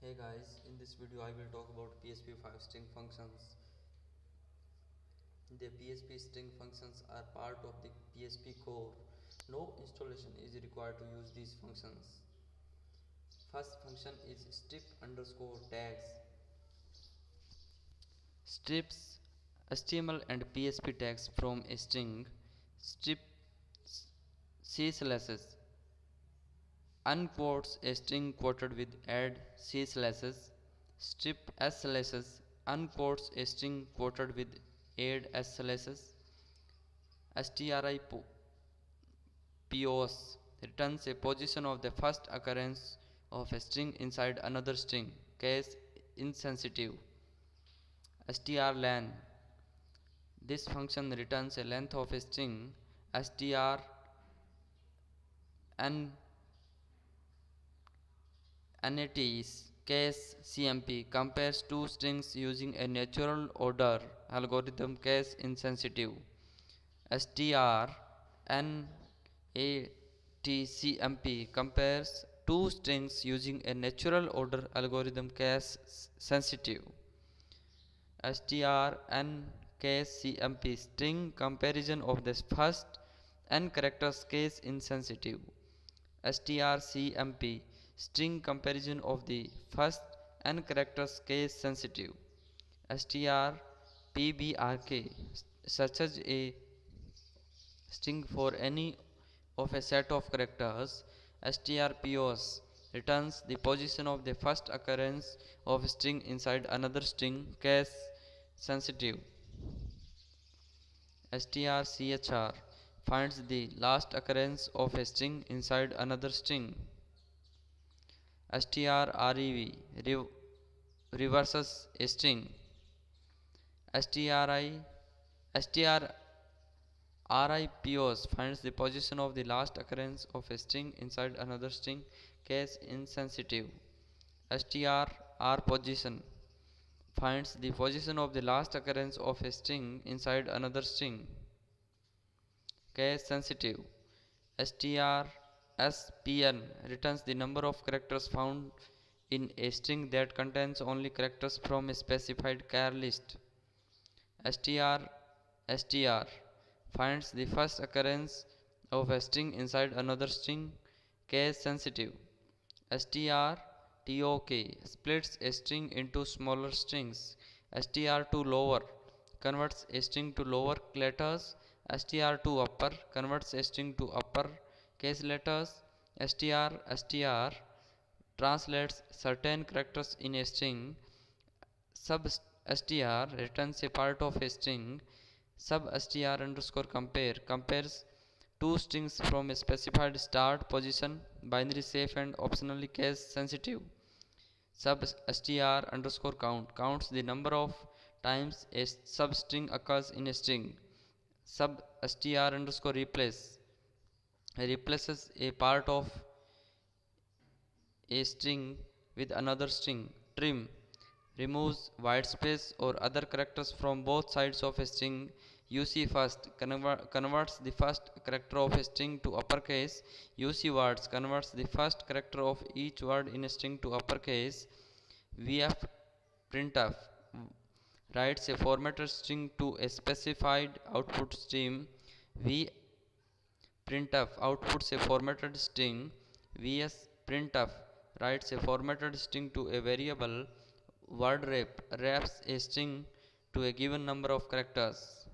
Hey guys, in this video I will talk about PHP 5 string functions. The PHP string functions are part of the PHP core. No installation is required to use these functions. First function is strip underscore tags. Strips HTML and PHP tags from a string. Strip C slashes unquotes a string quoted with add C slashes. Strip S slashes unquotes a string quoted with add S slashes. stripos returns a position of the first occurrence of a string inside another string, case insensitive. strlen this function returns a length of a string. strn Annotates case CMP compares two strings using a natural order algorithm, case insensitive. strnatcmp compares two strings using a natural order algorithm, case sensitive. strncmp string comparison of the first n characters, case insensitive. strcmp string comparison of the first n characters, case sensitive. strpbrk searches a string for any of a set of characters. strpos returns the position of the first occurrence of a string inside another string, case sensitive. strchr finds the last occurrence of a string inside another string. strrev reverses a string. strripos finds the position of the last occurrence of a string inside another string, case insensitive. strrposition finds the position of the last occurrence of a string inside another string, case sensitive. strspn returns the number of characters found in a string that contains only characters from a specified char list. strstr finds the first occurrence of a string inside another string, case sensitive. strtok splits a string into smaller strings. str to lower converts a string to lower letters. str to upper converts a string to upper case letters. str translates certain characters in a string. Substr returns a part of a string. Substr underscore compare compares two strings from a specified start position, binary safe and optionally case sensitive. Substr underscore count counts the number of times a substring occurs in a string. Substr underscore replaces a part of a string with another string. Trim removes white space or other characters from both sides of a string. UC first converts the first character of a string to uppercase. UC words converts the first character of each word in a string to uppercase. VF printf writes a formatted string to a specified output stream. V printf outputs a formatted string. VS printf writes a formatted string to a variable. Word wrap wraps a string to a given number of characters.